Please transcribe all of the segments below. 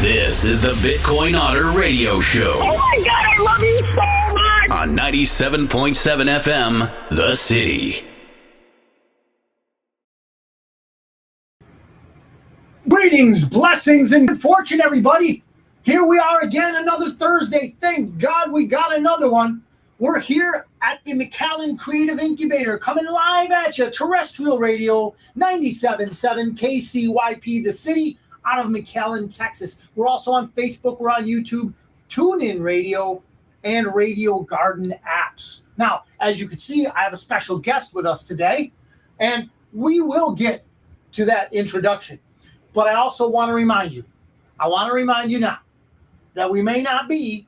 This is the Bitcoin Otter Radio Show. Oh my God, I love you so much! On 97.7 FM, The City. Greetings, blessings, and good fortune, everybody. Here we are again, another Thursday. Thank God we got another one. We're here at the McAllen Creative Incubator, coming live at you, terrestrial radio, 97.7 KCYP, The City, out of McAllen, Texas. We're also on Facebook, we're on YouTube, TuneIn Radio, and Radio Garden apps. Now, as you can see, I have a special guest with us today, and we will get to that introduction. But I also want to remind you now, that we may not be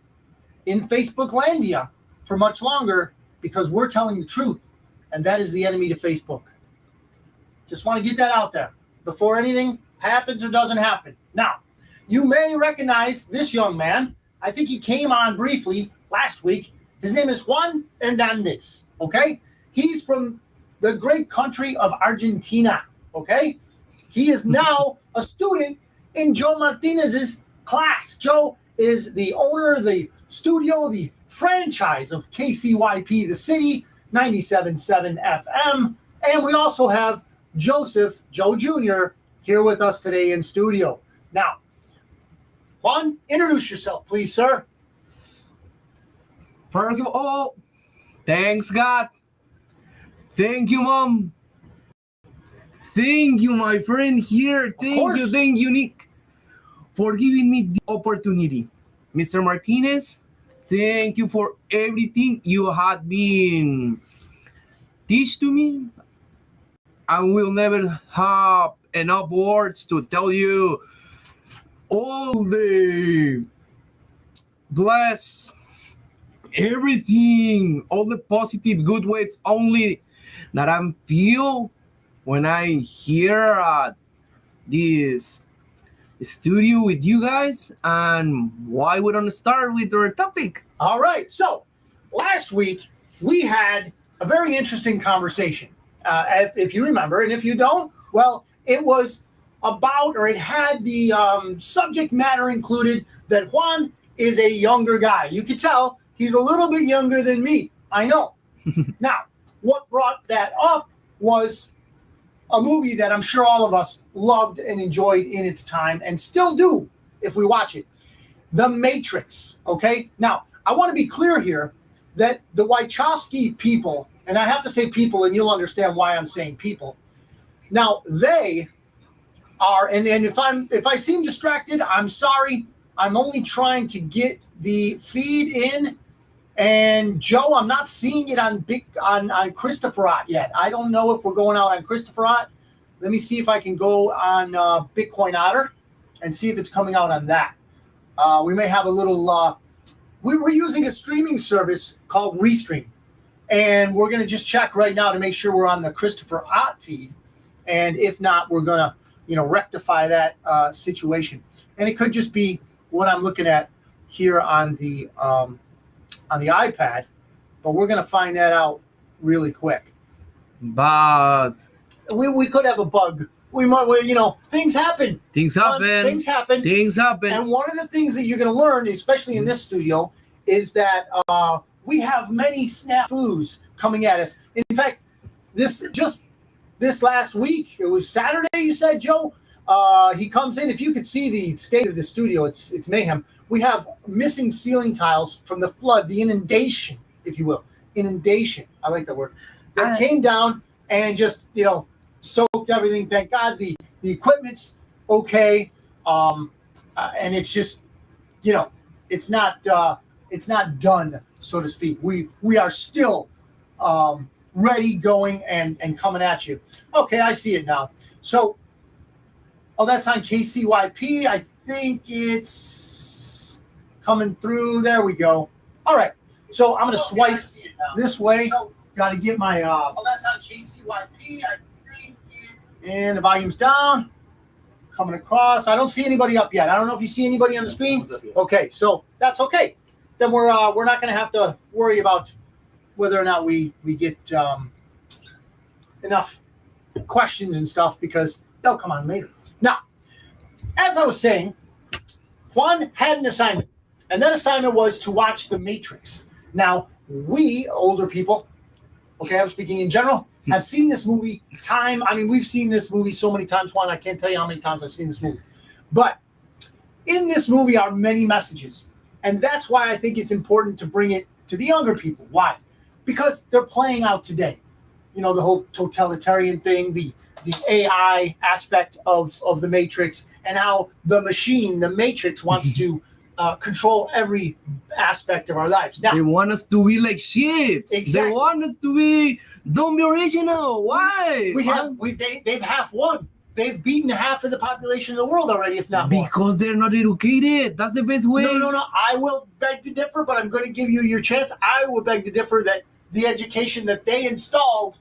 in Facebook Landia for much longer because we're telling the truth, and that is the enemy to Facebook. Just want to get that out there before anything happens or doesn't happen. Now, you may recognize this young man. I think he came on briefly last week. His name is Juan Hernandez, okay? He's from the great country of Argentina, okay? He is now a student in Joe Martinez's class. Joe is the owner, the studio, the franchise of KCYP, The City, 97.7 FM. And we also have Joe Jr., here with us today in studio. Now, Juan, introduce yourself, please, sir. First of all, thanks, God. Thank you, Mom. Thank you, my friend here. Thank you, Nick, for giving me the opportunity. Mr. Martinez, thank you for everything you had been teach to me. I will never have enough words to tell you all the bless everything, all the positive good waves only that I feel when I hear this studio with you guys. And why we don't start with our topic? All right. So last week we had a very interesting conversation. If you remember, and if you don't, well, it was about, or it had the subject matter included that Juan is a younger guy. You could tell he's a little bit younger than me. I know. Now, what brought that up was a movie that I'm sure all of us loved and enjoyed in its time and still do if we watch it. The Matrix, okay? Now, I want to be clear here that the Wachowski people, and I have to say people, and you'll understand why I'm saying people. Now, they are, and if I seem distracted, I'm sorry. I'm only trying to get the feed in. And Joe, I'm not seeing it on Christopherot yet. I don't know if we're going out on Christopherot. Let me see if I can go on Bitcoin Otter and see if it's coming out on that. We may have a little. We're using a streaming service called Restream, and we're going to just check right now to make sure we're on the Christopher Ott feed. And if not, we're going to, rectify that situation. And it could just be what I'm looking at here on the iPad, but we're going to find that out really quick. But we could have a bug. We might, things happen. Things happen. And one of the things that you're going to learn, especially in this studio, is that we have many snafus coming at us. In fact, this last week, it was Saturday, you said, Joe? He comes in. If you could see the state of the studio, it's mayhem. We have missing ceiling tiles from the flood, the inundation, if you will. Inundation. I like that word. That came down and just, soaked everything. Thank God the equipment's okay. And it's just, it's not done, so to speak. We are still ready, going, and coming at you. Okay, I see it now. So, that's on KCYP. I think it's coming through. There we go. All right. So I'm going to swipe this way. Got to get my... that's on KCYP. I think it's... And the volume's down. Coming across. I don't see anybody up yet. I don't know if you see anybody on the screen. Okay, so that's okay. Then we're not going to have to worry about whether or not we get enough questions and stuff, because they'll come on later. Now, as I was saying, Juan had an assignment, and that assignment was to watch The Matrix. Now, we, older people, okay, I'm speaking in general, have seen this movie we've seen this movie so many times, Juan, I can't tell you how many times I've seen this movie. But in this movie are many messages, and that's why I think it's important to bring it to the younger people. Why? Because they're playing out today. You know, the whole totalitarian thing, the AI aspect of the Matrix, and how the machine, the Matrix, wants to control every aspect of our lives. Now, they want us to be like ships. Exactly. They want us to be, don't be original. Why? They've half won. They've beaten half of the population of the world already, if not more. Because they're not educated. That's the best way. No. I will beg to differ, but I'm going to give you your chance. I will beg to differ that the education that they installed,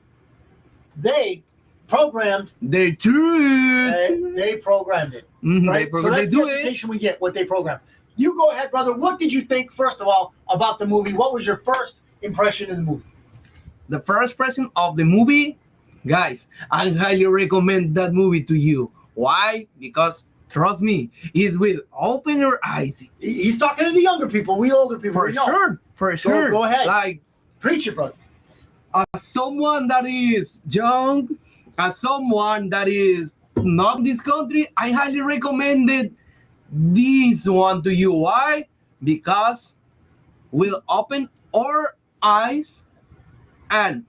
they programmed. They're true. They programmed it. Mm-hmm. Right? So that's the education we get, what they programmed. You go ahead, brother. What did you think, first of all, about the movie? What was your first impression of the movie? The first impression of the movie, guys, I highly recommend that movie to you. Why? Because trust me, it's with open your eyes. He's talking to the younger people. We older people. For sure. Go ahead. Like, preach it, brother. As someone that is young, as someone that is not in this country, I highly recommended this one to you. Why? Because we'll open our eyes, and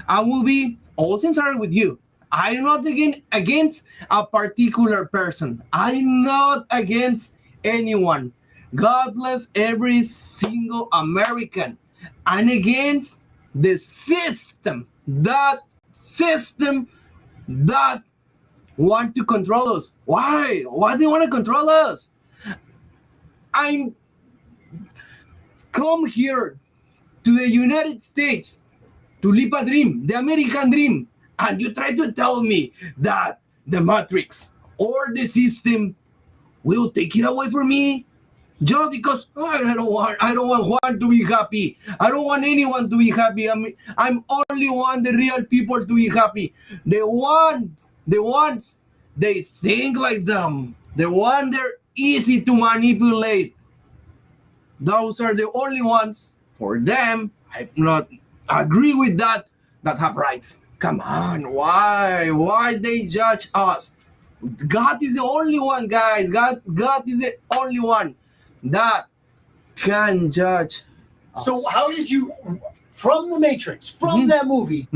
I will be all sincere with you. I'm not against a particular person. I'm not against anyone. God bless every single American. I'm against the system that want to control us. Why? Why do they want to control us? I'm come here to the United States to live a dream, the American dream, and you try to tell me that the Matrix or the system will take it away from me just because I don't want Juan to be happy. I don't want anyone to be happy. I'm only want the real people to be happy. The ones they think like them. The one they're easy to manipulate. Those are the only ones. For them, I not agree with that have rights. Come on, why they judge us? God is the only one, guys. God is the only one that can judge us. So how did you, from the Matrix, from that movie,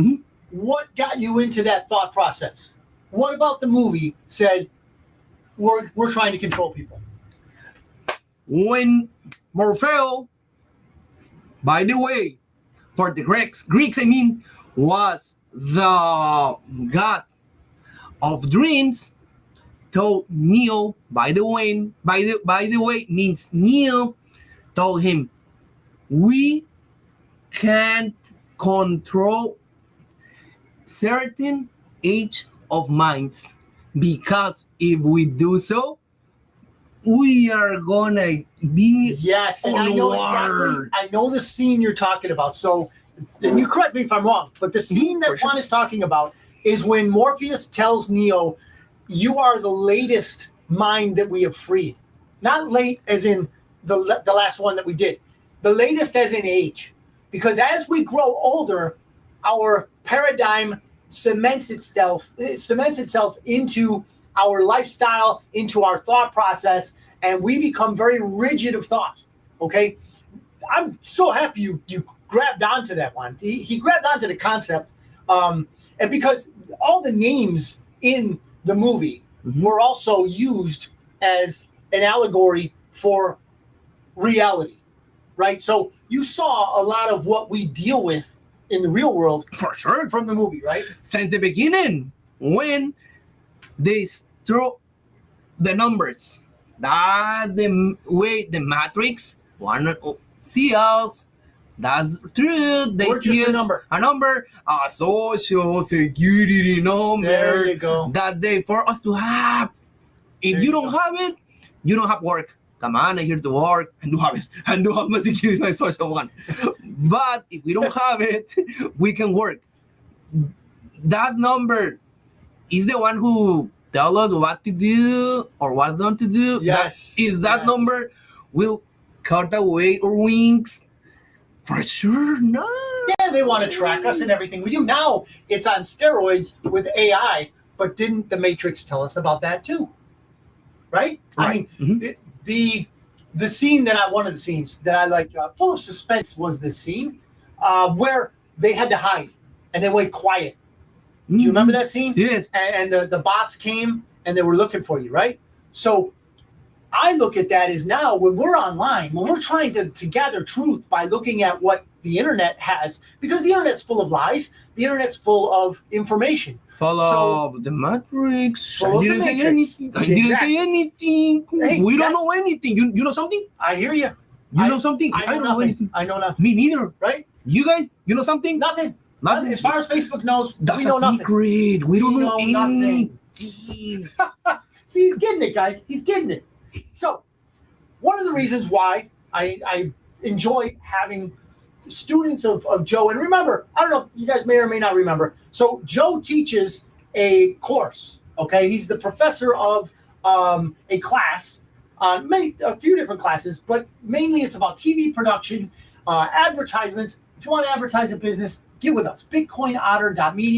what got you into that thought process? What about the movie said, we're trying to control people? When Morpheus, by the way, for the Greeks, was the god of dreams, told Neo, by the way, means Neo told him, we can't control certain age of minds, because if we do so, we are gonna be yes, and I know exactly. I know the scene you're talking about. So, and you correct me if I'm wrong, but the scene that Juan is talking about is when Morpheus tells Neo, "You are the latest mind that we have freed." Not late as in the last one that we did. The latest as in age, because as we grow older, our paradigm cements itself into our lifestyle, into our thought process, and we become very rigid of thought. Okay, I'm so happy you grabbed onto that one. He grabbed onto the concept, and because all the names in the movie were also used as an allegory for reality, right? So you saw a lot of what we deal with in the real world, for sure, from the movie, right? Since the beginning, when they throw the numbers, that's the way the Matrix want to see us. That's true. They see us a number, a social security number. There you go. That they for us to have. If you don't have it, you don't have work. Come on, I'm here to work and do have it. And do have my security, my social one. But if we don't have it, we can work. That number is the one who tell us what to do or what not to do. Yes. That Yes. number will cut away our wings? For sure, no. Yeah, they want to track us and everything we do. Now it's on steroids with AI, but didn't the Matrix tell us about that too? Right? I Right. mean, the scene one of the scenes that I like, full of suspense, was this scene where they had to hide and they went quiet. Do you remember that scene? Yes. And the bots came and they were looking for you, right? So I look at that as now when we're online, when we're trying to gather truth by looking at what the internet has, because the internet's full of lies, the internet's full of information. Full So- of the Matrix. Full of I the didn't say Matrix. anything. I didn't Exactly. say anything. Hey, We don't that's- know anything. You know something? I hear you. You know something? I know don't know nothing. anything. I know nothing. Me neither. Right? You guys, you know something? Nothing. Nothing. As far as Facebook knows, That's we know a nothing. secret. We don't know nothing. anything. See, he's getting it, guys. He's getting it. So, one of the reasons why I enjoy having students of Joe, and remember, I don't know, you guys may or may not remember. So, Joe teaches a course, okay? He's the professor of a class, a few different classes, but mainly it's about TV production, advertisements. If you want to advertise a business, get with us.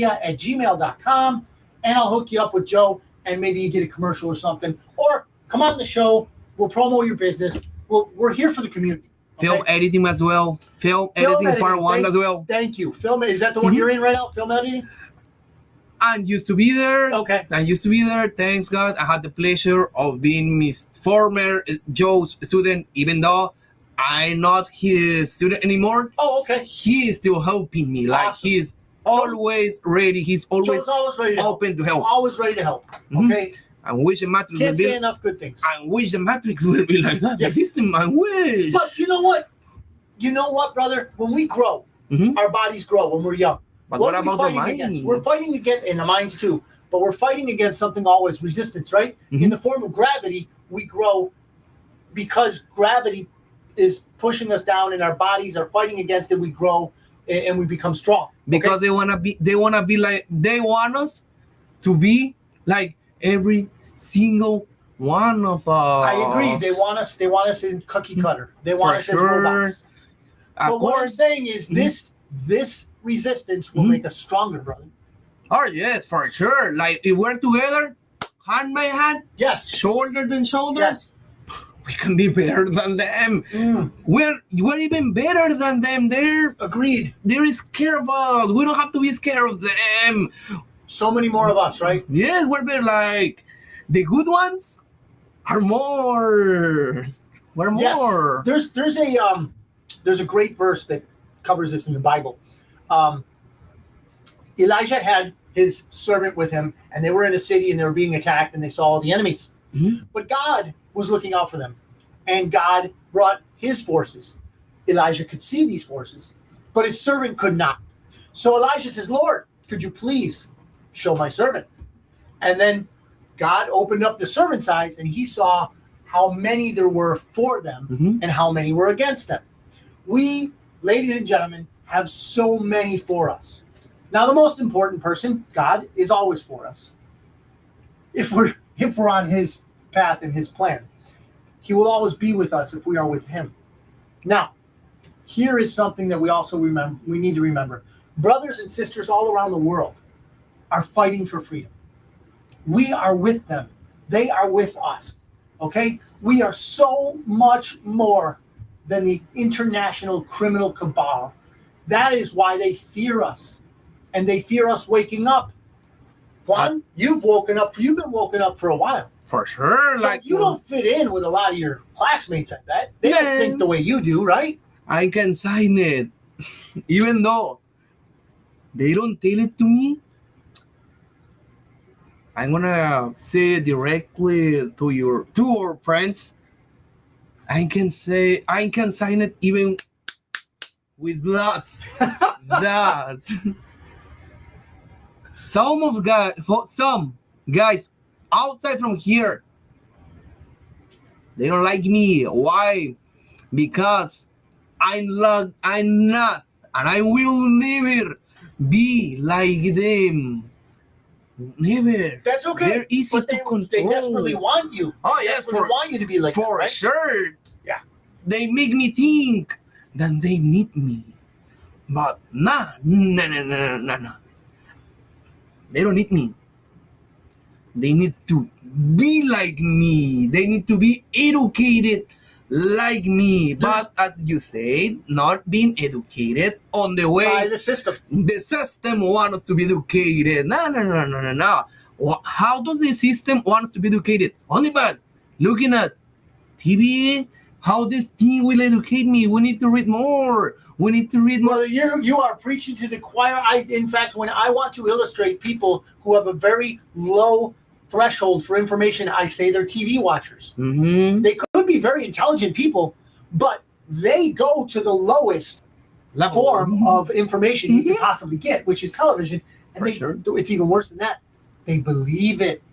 bitcoinotter.media@gmail.com, and I'll hook you up with Joe, and maybe you get a commercial or something. Or come on the show. We'll promo your business. We're here for the community. Okay? Film editing as well. Film editing part one as well. Thank you. Film, is that the one you're in right now? Film editing? I used to be there. Okay. I used to be there. Thanks God. I had the pleasure of being his former Joe's student, even though I'm not his student anymore. Oh, okay. He is still helping me. Like Awesome. he's always ready. He's always Joe's always ready to help. open to help. Always ready to help. Mhm. Okay. I wish the Matrix Can't will say be. enough good things. I wish the Matrix will be like that. Yeah. The system. I wish. But you know what? You know what, brother? When we grow, Mhm. our bodies grow when we're young. But What what are we about the fighting mind? against? We're fighting against, in the minds too, but we're fighting against something always, resistance, right? Mhm. In the form of gravity, we grow because gravity is pushing us down and our bodies are fighting against it. We grow and we become strong. Because they want us to be like every single one of us. I agree. They want us in cookie cutter. They want For us sure. as robots. Of But what I'm course. saying is this resistance will Mhm. make us stronger, brother. Oh yes, for sure. Like if we're together, hand by hand, Yes. shoulder to shoulder, Yes. we can be better than them. We're even better than them. Agreed. They're scared of us. We don't have to be scared of them. So many more of us, right? Yes, we're better. Like the good ones are more. We're more. Yes. There's a great verse that covers this in the Bible. Elijah had his servant with him, and they were in a city and they were being attacked, and they saw all the enemies. Mhm. But God was looking out for them, and God brought his forces. Elijah could see these forces, but his servant could not. So Elijah says, Lord, could you please show my servant? And then God opened up the servant's eyes, and he saw how many there were for them Mhm. and how many were against them. We, ladies and gentlemen, have so many for us. Now, the most important person, God, is always for us. If we're on his path and his plan, he will always be with us if we are with him. Now, here is something that we also we need to remember. Brothers and sisters all around the world are fighting for freedom. We are with them. They are with us. Okay? We are so much more than the international criminal cabal. That is why they fear us. And they fear us waking up. Juan, you've been woken up for a while. For sure. So Like you don't fit in with a lot of your classmates, I bet. They Yeah. don't think the way you do, right? I can sign it, even though they don't tell it to me. I'm gonna say it directly to our friends. I can sign it even with blood. That some guys outside from here, they don't like me. Why? Because I'm not, and I will never be like them. Never. That's okay. They're easy but to control. They desperately want you. Oh, They yeah, desperately want you to be like for that, right? sure. Yeah. They make me think that they need me. But no. They don't need me. They need to be like me. They need to be educated like me. But as you said, not being educated on the way By the system. The system wants us to be educated. No. How does the system want us to be educated? Only by looking at TV. How this thing will educate me? We need to read more. We need to read more. Well, you are preaching to the choir. In fact, when I want to illustrate people who have a very low threshold for information, I say they're TV watchers. Mm-hmm. They could be very intelligent people, but they go to the lowest form of information you can possibly get, which is television. And it's even worse than that. They believe it.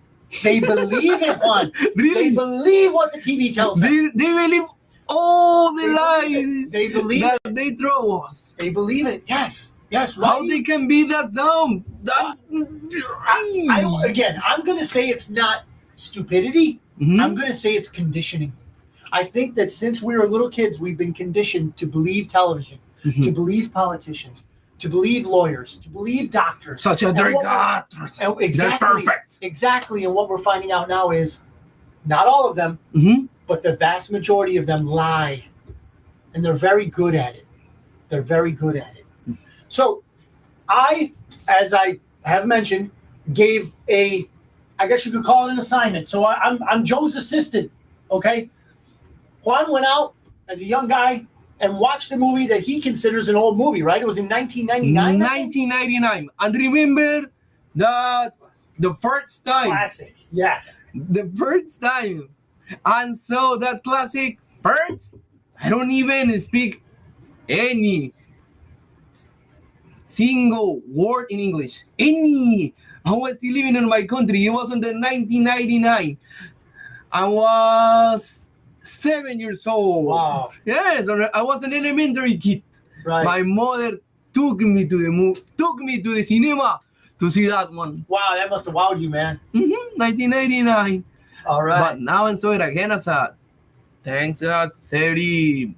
They believe it, Juan. Really? They believe what the TV tells them. They believe all the lies They believe that it. they throw us. They believe it. Yes. How they can be that dumb? That's again, I'm going to say it's not stupidity. Mm-hmm. I'm going to say it's conditioning. I think that since we were little kids, we've been conditioned to believe television, to believe politicians, to believe lawyers, to believe doctors. Such a dirty God. Exactly. They're perfect. Exactly. And what we're finding out now is not all of them, but the vast majority of them lie. And they're very good at it. They're very good at it. So I, as I have mentioned, gave I guess you could call it an assignment. So I'm Joe's assistant, okay? Juan went out as a young guy and watched a movie that he considers an old movie, right? It was in 1999? 1999. And remember that the first time. Classic, yes. The first time. And so that classic first, I don't even speak any single word in English. I was still living in my country. It was in the 1999. I was 7 years old. Wow. Yes, I was an elementary kid. Right. My mother took me to the cinema to see that one. Wow, that must have wowed you, man. 1999. All right. But now I saw it again as a, thanks God, 30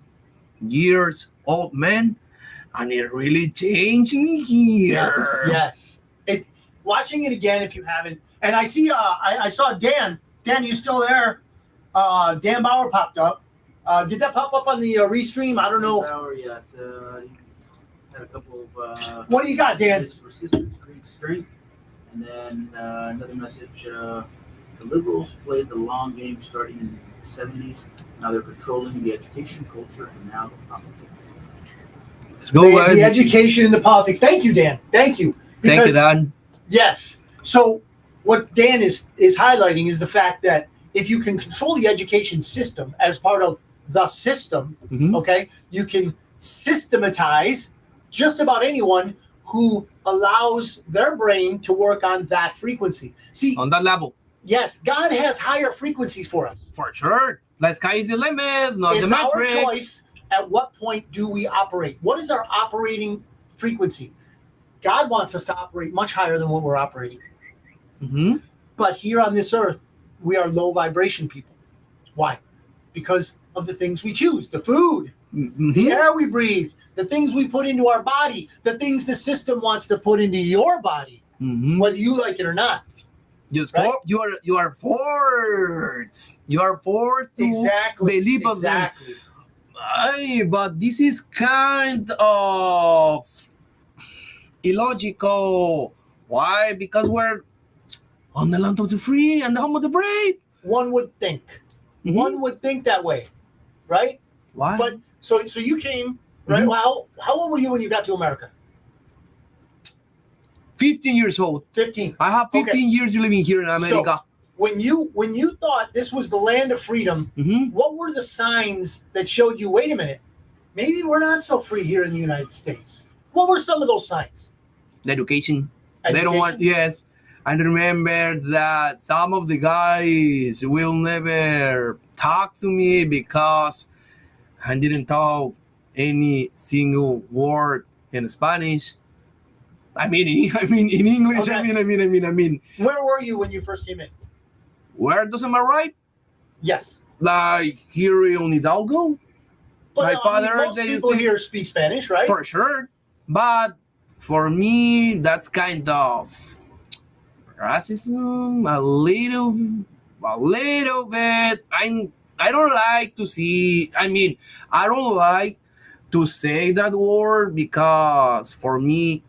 years old man. And it really changed me here. Yes. Watching it again, if you haven't, and I see, I saw Dan. Dan, you still there? Dan Bauer popped up. Did that pop up on the restream? I don't know. Bauer, yes. He had a couple of. What do you got, Dan? Resistance creates strength, and then another message. The liberals played the long game starting in the 70s. Now they're controlling the education culture and now the politics. Let's go, guys. The education and the politics. Thank you, Dan. Thank you. Thank you, Dan. Yes. So what Dan is highlighting is the fact that if you can control the education system as part of the system, okay, you can systematize just about anyone who allows their brain to work on that frequency. See, on that level. Yes, God has higher frequencies for us. For sure. The sky is the limit, not it's the matrix. Our choice. At what point do we operate? What is our operating frequency? God wants us to operate much higher than what we're operating. But here on this earth, we are low vibration people. Why? Because of the things we choose, the food, the air we breathe, the things we put into our body, the things the system wants to put into your body, whether you like it or not. Right? You are forced. You are forced to believe of them. But this is kind of illogical. Why? Because we're on the land of the free and the home of the brave. One would think. One would think that way, right? Why? But so you came, right? Well, how old were you when you got to America? 15 years old. 15. I have 15 years living here in America. So, when you thought this was the land of freedom, what were the signs that showed you, wait a minute, maybe we're not so free here in the United States? What were some of those signs? The education. They don't want, yes. And remember that some of the guys will never talk to me because I didn't talk any single word in Spanish. I mean in English. Okay. I mean. Where were you when you first came in? Where does am I right? Yes. Like here in Hidalgo, But my father. most they people say- here speak Spanish, right? for sure, but for me that's kind of racism a little bit. I don't like to see. I mean, I don't like to say that word because for me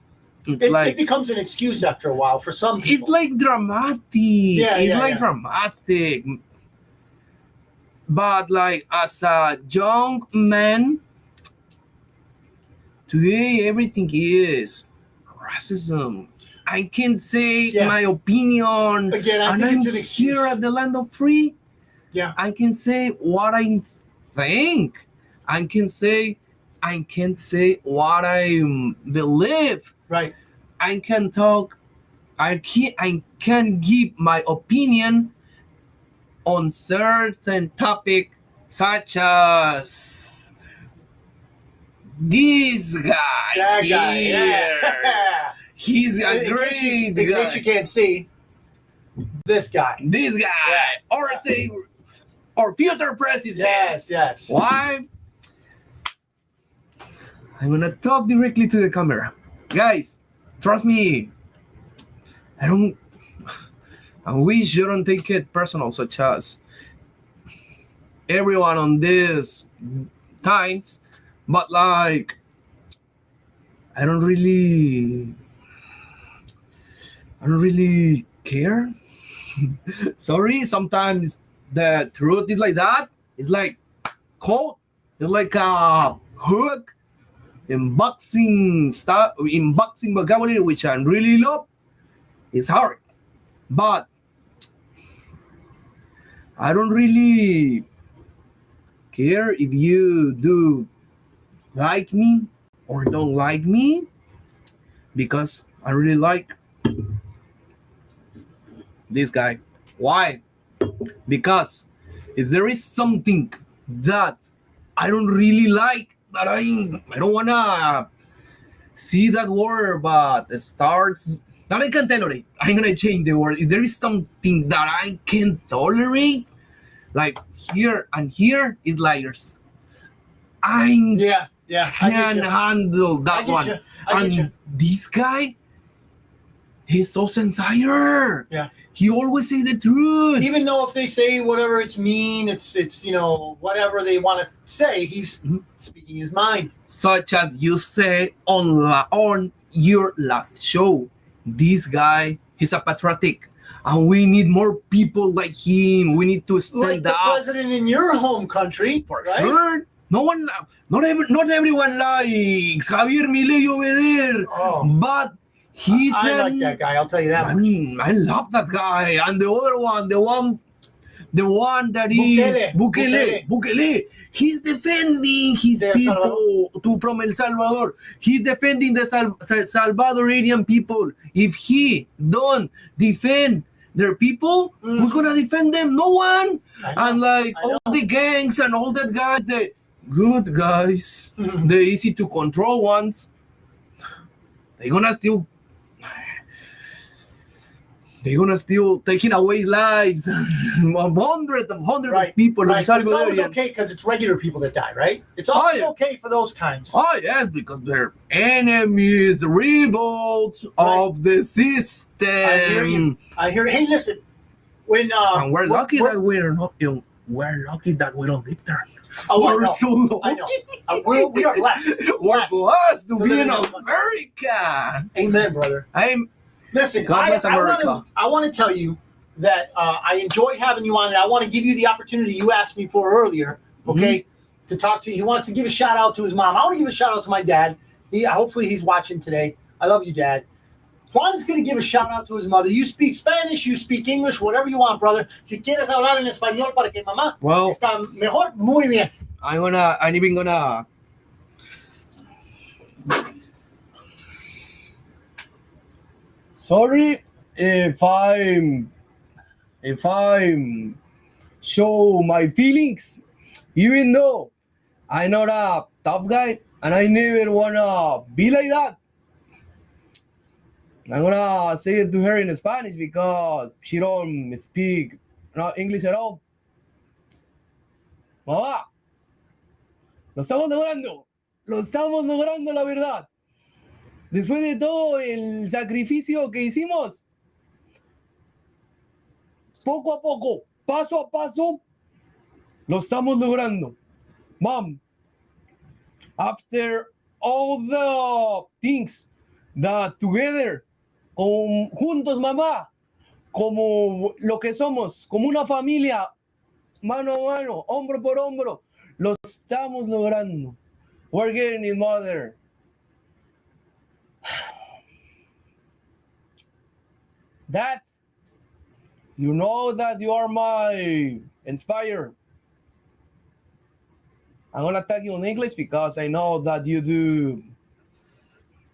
it's it like becomes an excuse after a while for some people. it's like dramatic. Dramatic. But like as a young man, today everything is racism. I can say my opinion. Again, I and think I'm it's an excuse. here at the land of free. Yeah. I can say what I think. I can't say what I believe. Right. I can talk. I can give my opinion on certain topic, such as this guy That here. guy. Yeah. He's a In great case guy. you can't see, this guy. This guy, or say, or future president. Yes. Why? I'm gonna talk directly to the camera, guys. Trust me. We shouldn't take it personal, such as everyone on these times, but like I don't really care. Sorry, sometimes the truth is like that. It's like cold. It's like a hook in boxing stuff, in boxing vocabulary, which I really love. It's hard, but I don't really care if you do like me or don't like me, because I really like this guy. Why? Because if there is something that I don't really like, that I don't wanna see that word, but it starts that I can tolerate. I'm gonna change the word. If there is something that I can tolerate, like here and here is liars. I can handle that one. And this guy, he's so sincere. Yeah. He always say the truth. Even though if they say whatever it's mean, it's whatever they want to say, he's speaking his mind. Such as you said on your last show, this guy, he's a patriotic, and we need more people like him. We need to stand like the up. president in your home country, For right? sure. Not everyone likes Javier Milei over there, but he's I like that guy. I'll tell you that. I mean, I love that guy. And the other one, the one that is Bukele. He's defending his people from El Salvador. He's defending the Salvadorian people. If he don't defend their people, who's gonna defend them? No one. And like all the gangs and all that guys, the good guys, the easy to control ones, they're gonna still taking away lives of hundreds of people. Right. It's always Salvadorians. okay because it's regular people that die, right? It's always okay for those kinds. Oh yes, because they're enemies, rebels of the system. I hear you. Hey, listen. When and we're lucky that we're lucky that we don't live there. Oh, I know. We are blessed. We're blessed to be in live America. Amen, brother. Listen, God bless America. I want to tell you that I enjoy having you on, and I want to give you the opportunity you asked me for earlier, okay, to talk to you. He wants to give a shout out to his mom. I want to give a shout out to my dad. Hopefully he's watching today. I love you, Dad. Juan is going to give a shout out to his mother. You speak Spanish, you speak English, whatever you want, brother. Si quieres hablar en español para que mamá está mejor, muy bien. I'm even gonna. Sorry if I'm show my feelings, even though I'm not a tough guy and I never wanna be like that. I'm gonna say it to her in Spanish because she don't speak English at all. Mamá, lo estamos logrando la verdad. Después de todo el sacrificio que hicimos, poco a poco, paso a paso, lo estamos logrando. Mom, after all the things that together, juntos mamá, como lo que somos, como una familia, mano a mano, hombro por hombro, lo estamos logrando. We're getting it, mother. Dad, you know that you are my inspire. I'm gonna tag you in English because I know that you do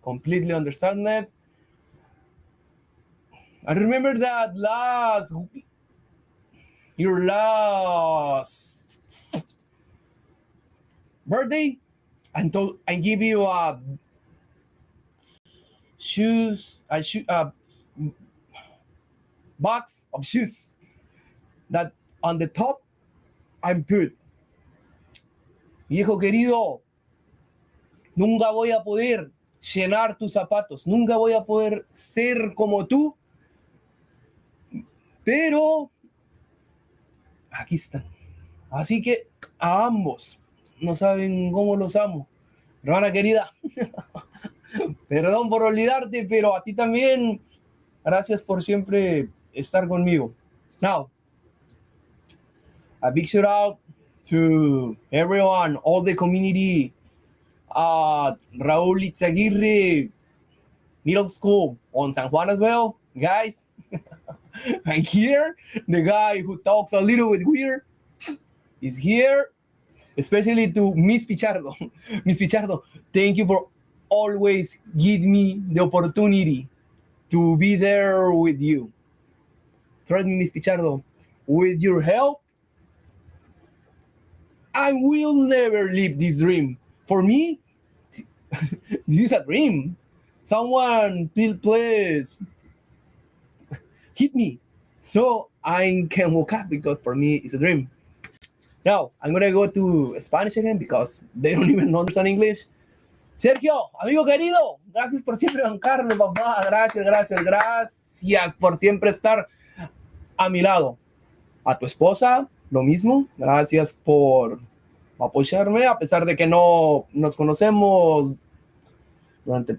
completely understand that. I remember that your last birthday, I give you a box of shoes that on the top I'm put, viejo querido, nunca voy a poder llenar tus zapatos, nunca voy a poder ser como tú, pero aquí están. Así que a ambos, no saben cómo los amo. Hermana querida, perdón por olvidarte, pero a ti también, gracias por siempre estar conmigo. Now, a big shout out to everyone, all the community at Raúl Itzaguirre Middle School on San Juan as well, guys. And here, the guy who talks a little bit weird is here, especially to Miss Pichardo. Miss Pichardo, thank you for always giving me the opportunity to be there with you. Trust me, Miss Pichardo, with your help, I will never leave this dream. For me, this is a dream. Someone please hit me so I can wake up, because for me it's a dream. Now, I'm going to go to Spanish again because they don't even understand English. Sergio, amigo querido, gracias por siempre bancarme, papá. Gracias por siempre estar a mi lado. A tu esposa, lo mismo. Gracias por apoyarme, a pesar de que no nos conocemos durante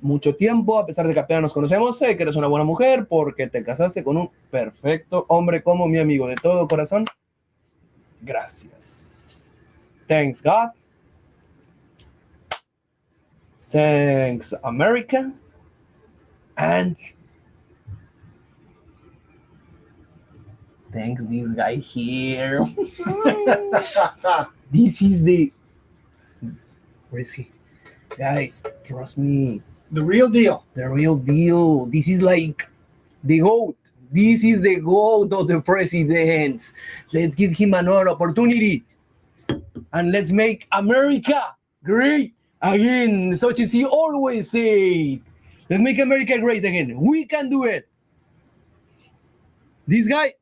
mucho tiempo, a pesar de que apenas nos conocemos. Sé que eres una buena mujer porque te casaste con un perfecto hombre como mi amigo. De todo corazón, gracias. Thanks God. Thanks America. And thanks this guy here. This is the... Where is he? Guys, trust me. The real deal. The real deal. This is like the GOAT. This is the GOAT of the presidents. Let's give him another opportunity. And let's make America great again. Such as he always said. Let's make America great again. We can do it. This guy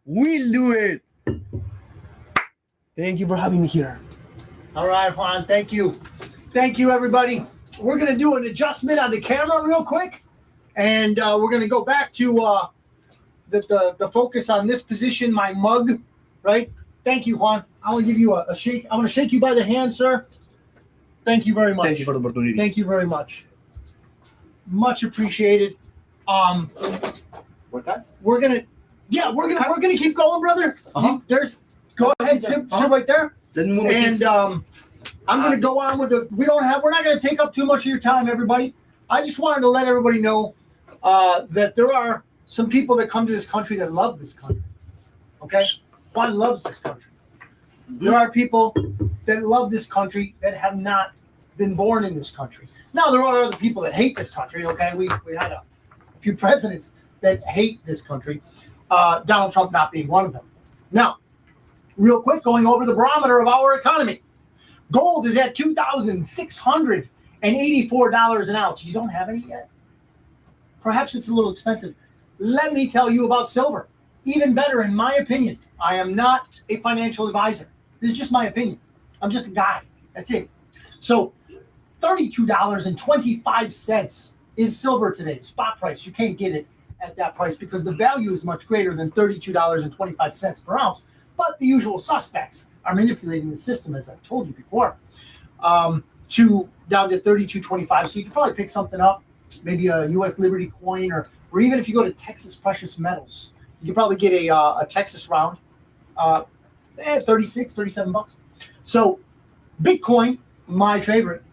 will do it. Thank you for having me here. All right, Juan. Thank you. Thank you, everybody. We're going to do an adjustment on the camera real quick. And we're going to go back to the focus on this position, my mug, right? Thank you, Juan. I want to give you a shake. I want to shake you by the hand, sir. Thank you very much. Thank you for the opportunity. Thank you very much. Much appreciated. We're gonna keep going, brother. Go ahead, sit right there. And I'm gonna go on with we're not gonna take up too much of your time, everybody. I just wanted to let everybody know that there are some people that come to this country that love this country. Okay? Juan loves this country. There are people that love this country that have not been born in this country. Now, there are other people that hate this country, okay? We had a few presidents that hate this country, Donald Trump not being one of them. Now, real quick, going over the barometer of our economy. Gold is at $2,600 and $84 an ounce. You don't have any yet? Perhaps it's a little expensive. Let me tell you about silver. Even better, in my opinion. I am not a financial advisor. This is just my opinion. I'm just a guy. That's it. So $32.25 is silver today, the spot price. You can't get it at that price because the value is much greater than $32.25 per ounce. But the usual suspects are manipulating the system, as I've told you before, to down to $32.25. So you can probably pick something up, maybe a U.S. Liberty coin, or even if you go to Texas Precious Metals, you can probably get a Texas round, 37 bucks. So Bitcoin, my favorite,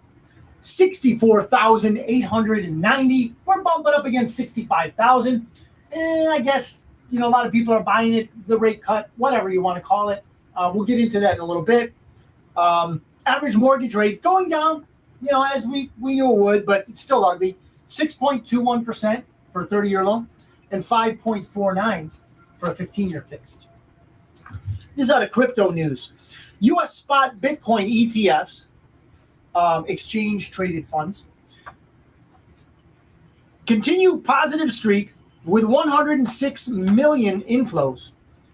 64,890. We're bumping up against 65,000. I guess, a lot of people are buying it, the rate cut, whatever you want to call it. We'll get into that in a little bit. Average mortgage rate going down, as we knew it would, but it's still ugly. 6.21% for a 30-year loan and 5.49 for a 15-year fixed. This is out of crypto news. U.S. spot Bitcoin ETFs, exchange-traded funds, continue positive streak with 106 million inflows.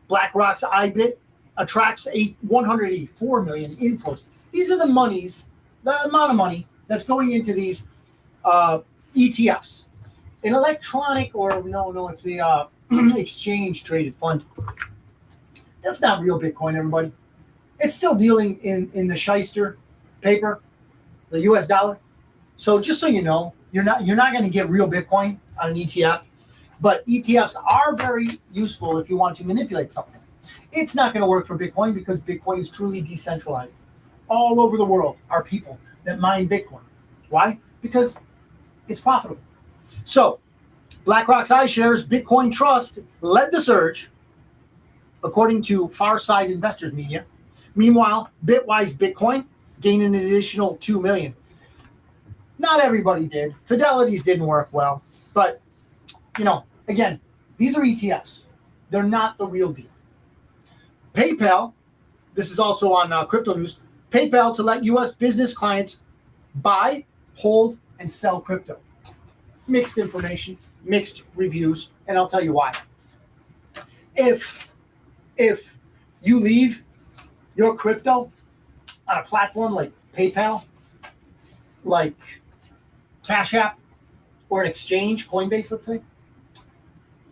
BlackRock's IBIT attracts 184 million inflows. These are the amount of money that's going into these ETFs. An electronic, it's the exchange-traded fund. That's not real Bitcoin, everybody. It's still dealing in the shyster paper, the US dollar. So just so you know, you're not going to get real Bitcoin on an ETF, but ETFs are very useful if you want to manipulate something. It's not going to work for Bitcoin because Bitcoin is truly decentralized. All over the world are people that mine Bitcoin. Why? Because it's profitable. So BlackRock's iShares Bitcoin Trust led the surge, according to Farside Investors Media. Meanwhile, Bitwise Bitcoin gained an additional 2 million. Not everybody did. Fidelity's didn't work well. But, again, these are ETFs. They're not the real deal. PayPal, this is also on crypto news, PayPal to let U.S. business clients buy, hold, and sell crypto. Mixed information, mixed reviews, and I'll tell you why. If you leave your crypto on a platform like PayPal, like Cash App, or an exchange, Coinbase, let's say,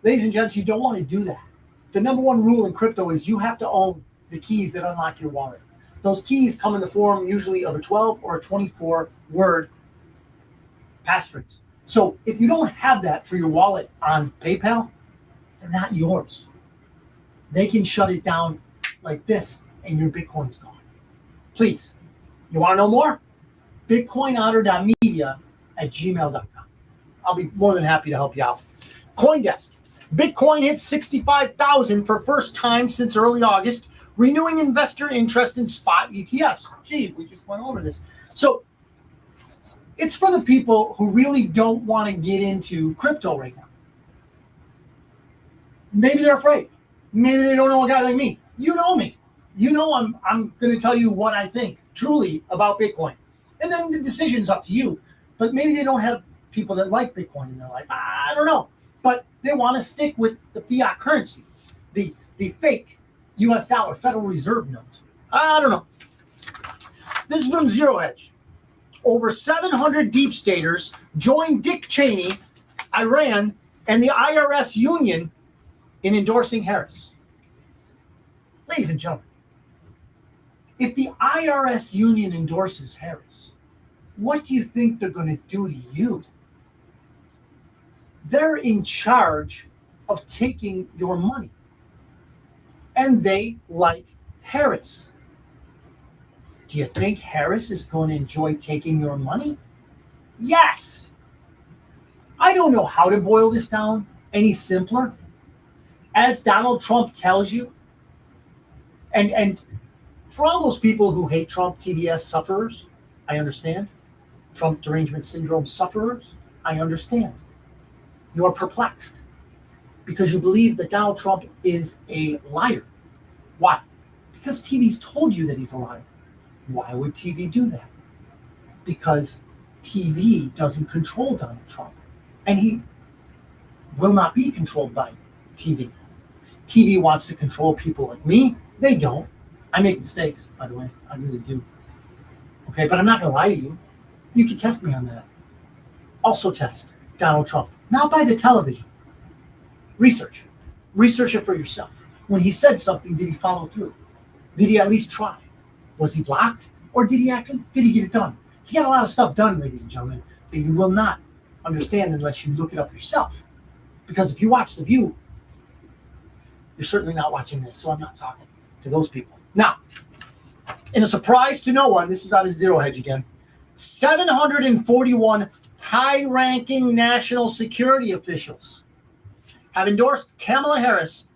ladies and gents, you don't want to do that. The number one rule in crypto is you have to own the keys that unlock your wallet. Those keys come in the form usually of a 12 or a 24-word passphrase. So if you don't have that for your wallet on PayPal, they're not yours. They can shut it down like this and your Bitcoin's gone. Please, you want to know more? BitcoinOtter.media@gmail.com. I'll be more than happy to help you out. CoinDesk. Bitcoin hits 65,000 for first time since early August, renewing investor interest in spot ETFs. Gee, we just went over this. So it's for the people who really don't want to get into crypto right now. Maybe they're afraid. Maybe they don't know a guy like me. You know me. You know I'm going to tell you what I think truly about Bitcoin. And then the decision's up to you. But maybe they don't have people that like Bitcoin in their life. I don't know. But they want to stick with the fiat currency, the fake US dollar, Federal Reserve note. I don't know. This is from Zero Hedge. Over 700 deep staters joined Dick Cheney, Iran, and the IRS union in endorsing Harris. Ladies and gentlemen, if the IRS union endorses Harris, what do you think they're going to do to you? They're in charge of taking your money. And they like Harris. Do you think Harris is going to enjoy taking your money? Yes. I don't know how to boil this down any simpler. As Donald Trump tells you, and for all those people who hate Trump, TDS sufferers, I understand. Trump derangement syndrome sufferers, I understand. You are perplexed because you believe that Donald Trump is a liar. Why? Because TV's told you that he's a liar. Why would TV do that? Because TV doesn't control Donald Trump, and he will not be controlled by TV. TV wants to control people like me. They don't. I make mistakes, by the way. I really do. Okay, but I'm not going to lie to you. You can test me on that. Also test Donald Trump. Not by the television. Research. Research it for yourself. When he said something, did he follow through? Did he at least try? Was he blocked? Or did he get it done? He got a lot of stuff done, ladies and gentlemen, that you will not understand unless you look it up yourself. Because if you watch The View, you're certainly not watching this, so I'm not talking to those people. Now, in a surprise to no one, this is out of Zero Hedge again, 741 high-ranking national security officials have endorsed Kamala Harris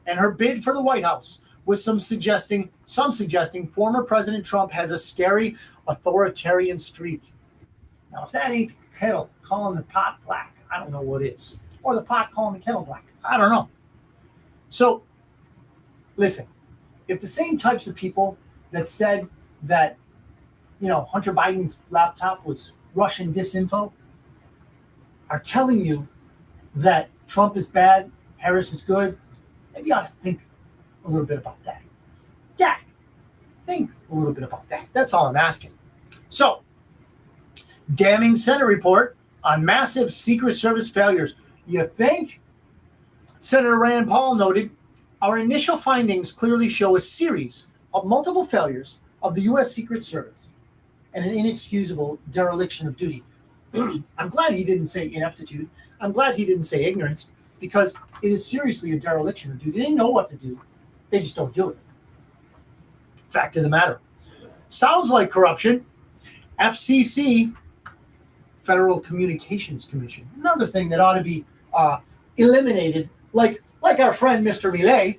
and her bid for the White House, with some suggesting former President Trump has a scary authoritarian streak. Now, if that ain't the kettle calling the pot black, I don't know what is. Or the pot calling the kettle black. I don't know. So, listen, if the same types of people that said that, Hunter Biden's laptop was Russian disinfo are telling you that Trump is bad, Harris is good, maybe you ought to think a little bit about that. Yeah, think a little bit about that. That's all I'm asking. So, damning Senate report on massive Secret Service failures. You think? Senator Rand Paul noted, our initial findings clearly show a series of multiple failures of the U.S. Secret Service and an inexcusable dereliction of duty. I'm glad he didn't say ineptitude. I'm glad he didn't say ignorance, because it is seriously a dereliction of duty. They know what to do. They just don't do it. Fact of the matter. Sounds like corruption. FCC, Federal Communications Commission. Another thing that ought to be eliminated, like our friend Mr. Milei,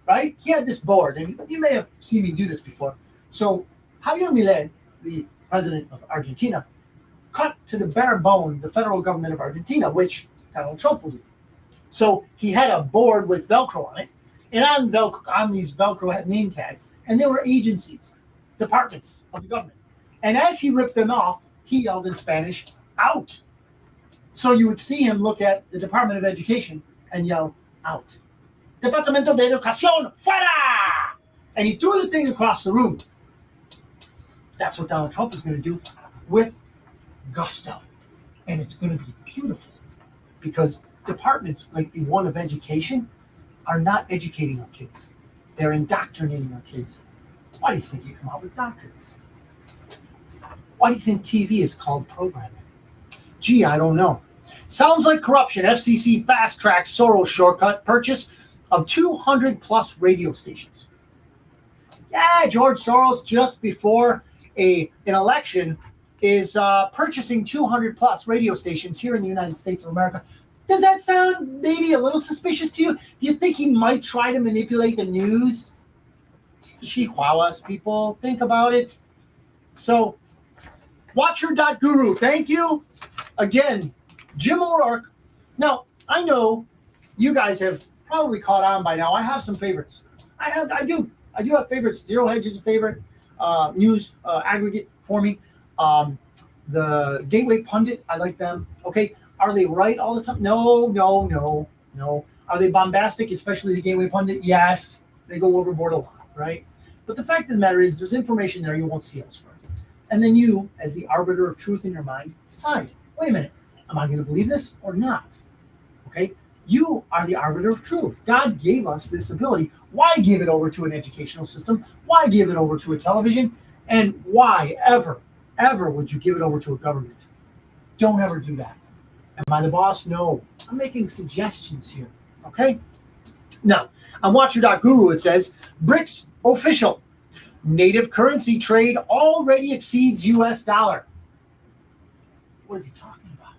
right? He had this board, and you may have seen me do this before. So Javier Milei, the president of Argentina, cut to the bare bone the federal government of Argentina, which Donald Trump will do. So he had a board with Velcro on it, and on these Velcro had name tags, and there were agencies, departments of the government. And as he ripped them off, he yelled in Spanish, out. So you would see him look at the Department of Education and yell, out. Departamento de Educación, fuera! And he threw the thing across the room. That's what Donald Trump is going to do with gusto. And it's going to be beautiful, because departments like the one of education are not educating our kids. They're indoctrinating our kids. Why do you think you come out with doctorates? Why do you think TV is called programming? Gee, I don't know. Sounds like corruption. FCC fast-tracks Soros shortcut purchase of 200 plus radio stations. Yeah, George Soros, just before an election, is purchasing 200 plus radio stations here in the United States of America. Does that sound maybe a little suspicious to you? Do you think he might try to manipulate the news? Chihuahuas, people, think about it. So, Watcher.guru, thank you. Again, Jim O'Rourke. Now, I know you guys have probably caught on by now. I have some favorites. I do have favorites. Zero Hedge is a favorite news aggregate for me. The Gateway Pundit, I like them. Okay, are they right all the time? No. Are they bombastic, especially the Gateway Pundit? Yes, they go overboard a lot, right? But the fact of the matter is, there's information there you won't see elsewhere. And then you, as the arbiter of truth in your mind, decide, wait a minute, am I going to believe this or not? Okay? You are the arbiter of truth. God gave us this ability. Why give it over to an educational system? Why give it over to a television? And why ever would you give it over to a government? Don't ever do that. Am I the boss? No. I'm making suggestions here. Okay? Now, on Watcher.guru, it says, BRICS official. Native currency trade already exceeds U.S. dollar. What is he talking about?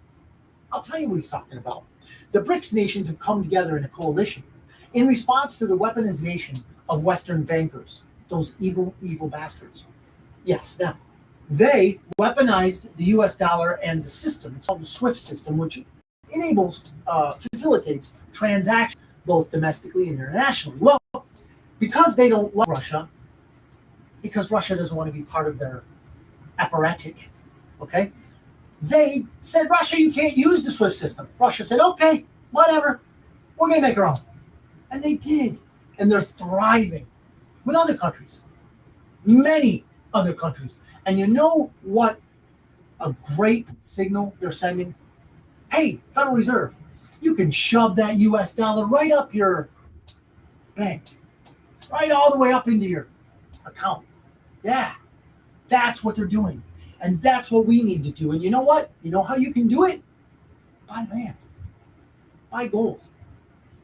I'll tell you what he's talking about. The BRICS nations have come together in a coalition in response to the weaponization of Western bankers, those evil, evil bastards. Yes, them. They weaponized the U.S. dollar and the system. It's called the SWIFT system, which facilitates transactions both domestically and internationally. Well, because they don't like Russia, because Russia doesn't want to be part of their apparatus, okay? they said, Russia, you can't use the SWIFT system. Russia said, okay, whatever. We're going to make our own. And they did. And they're thriving with other countries, many other countries. And you know what a great signal they're sending? Hey, Federal Reserve, you can shove that US dollar right up your bank, right all the way up into your account. Yeah, that's what they're doing. And that's what we need to do. And you know what? You know how you can do it? Buy land, buy gold,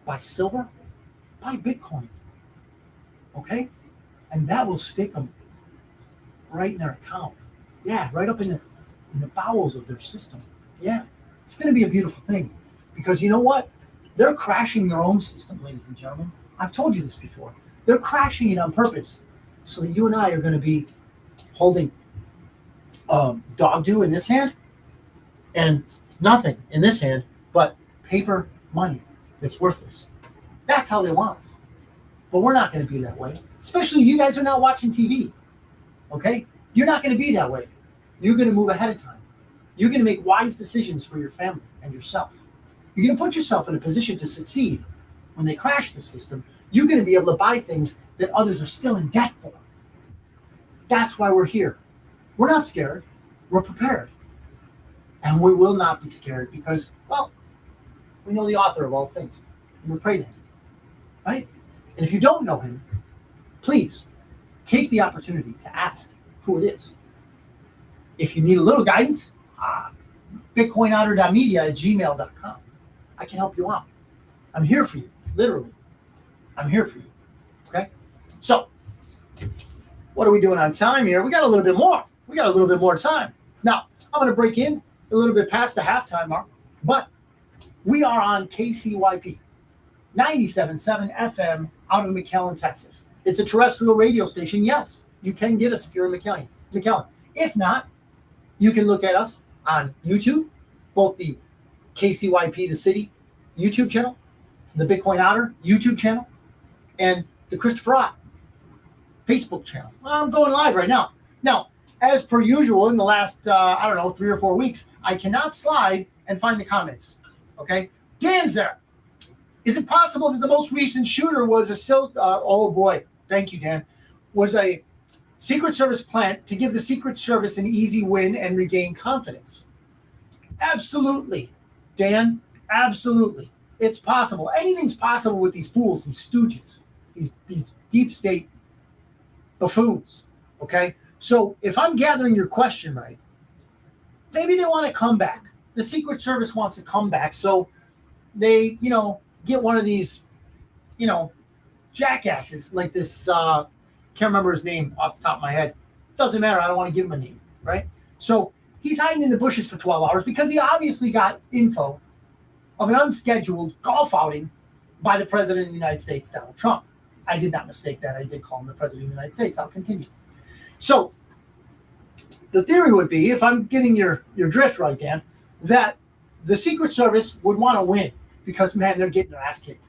buy silver, buy Bitcoin. Okay? And that will stick them right in their account. Yeah, right up in the bowels of their system. Yeah, it's going to be a beautiful thing. Because you know what? They're crashing their own system, ladies and gentlemen. I've told you this before. They're crashing it on purpose so that you and I are going to be holding dog do in this hand and nothing in this hand but paper money that's worthless. That's how they want us. But we're not going to be that way. Especially you guys are not watching TV. Okay? You're not going to be that way. You're going to move ahead of time. You're going to make wise decisions for your family and yourself. You're going to put yourself in a position to succeed. When they crash the system, you're going to be able to buy things that others are still in debt for. That's why we're here. We're not scared. We're prepared. And we will not be scared because, well, we know the author of all things. And we pray to him. Right? And if you don't know him, please take the opportunity to ask who it is. If you need a little guidance, bitcoinotter.media@gmail.com. I can help you out. I'm here for you. Literally. I'm here for you. Okay? So, what are we doing on time here? We got a little bit more. We got a little bit more time. Now, I'm going to break in a little bit past the halftime mark, but we are on KCYP 97.7 FM out of McAllen, Texas. It's a terrestrial radio station. Yes, you can get us if you're in McAllen. If not, you can look at us on YouTube, both the KCYP, the city YouTube channel, the Bitcoin Otter YouTube channel, and the Christopher Ott Facebook channel. I'm going live right now. Now, as per usual, in the last, 3 or 4 weeks, I cannot slide and find the comments. Okay? Dan's there. Is it possible that the most recent shooter was oh boy, thank you, Dan, was a Secret Service plant to give the Secret Service an easy win and regain confidence? Absolutely, Dan. Absolutely. It's possible. Anything's possible with these fools, these stooges, these deep state buffoons. Okay? So if I'm gathering your question right, maybe they want to come back. The Secret Service wants to come back. So they, get one of these, jackasses like this. Can't remember his name off the top of my head. Doesn't matter. I don't want to give him a name, right? So he's hiding in the bushes for 12 hours because he obviously got info of an unscheduled golf outing by the President of the United States, Donald Trump. I did not mistake that. I did call him the President of the United States. I'll continue. So the theory would be, if I'm getting your drift right, Dan, that the Secret Service would want to win because, man, they're getting their ass kicked.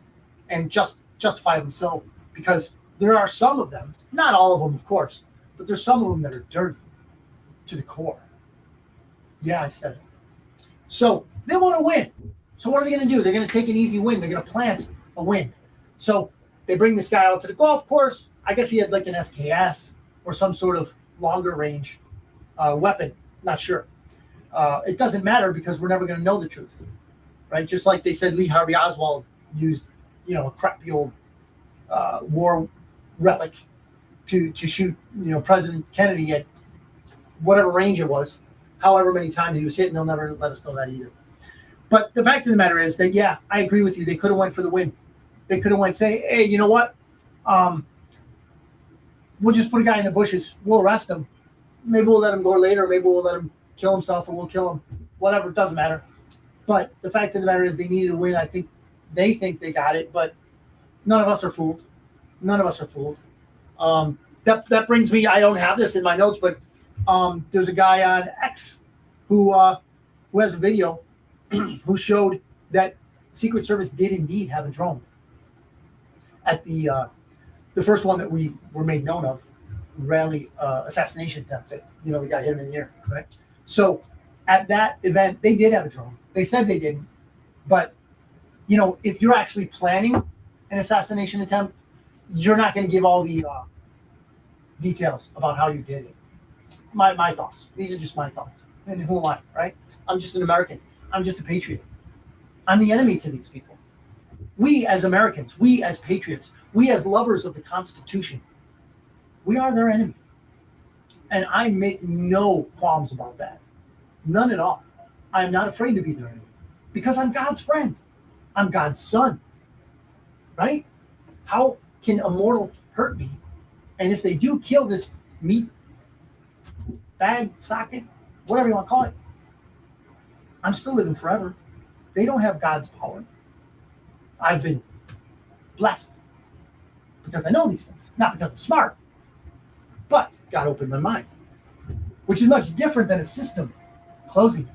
And justifiably so, because there are some of them, not all of them, of course, but there's some of them that are dirty to the core. Yeah, I said it. So they want to win. So what are they going to do? They're going to take an easy win. They're going to plant a win. So they bring this guy out to the golf course. I guess he had like an SKS or some sort of longer range weapon. Not sure. It doesn't matter because we're never going to know the truth, right? Just like they said Lee Harvey Oswald used, a crappy old war relic to shoot, President Kennedy at whatever range it was, however many times he was hitting. They'll never let us know that either. But the fact of the matter is that, yeah, I agree with you. They could have went for the win. They could have went, say, hey, you know what? We'll just put a guy in the bushes. We'll arrest him. Maybe we'll let him go later. Maybe we'll let him kill himself or we'll kill him. Whatever, it doesn't matter. But the fact of the matter is they needed a win. I think they got it, but none of us are fooled. None of us are fooled. That brings me, I don't have this in my notes, but there's a guy on X who has a video who showed that Secret Service did indeed have a drone at the first one that we were made known of, rally assassination attempt that, the guy hit him in the ear, right? So at that event, they did have a drone. They said they didn't. But, you know, if you're actually planning an assassination attempt, you're not going to give all the details about how you did it. My thoughts. These are just my thoughts. And who am I, right? I'm just an American. I'm just a patriot. I'm the enemy to these people. We as Americans, we as patriots, we as lovers of the Constitution, we are their enemy. And I make no qualms about that. None at all. I'm not afraid to be their enemy because I'm God's friend. I'm God's son. Right? How can a mortal hurt me? And if they do kill this meat bag, socket, whatever you want to call it, I'm still living forever. They don't have God's power. I've been blessed because I know these things, not because I'm smart, but God opened my mind, which is much different than a system closing it,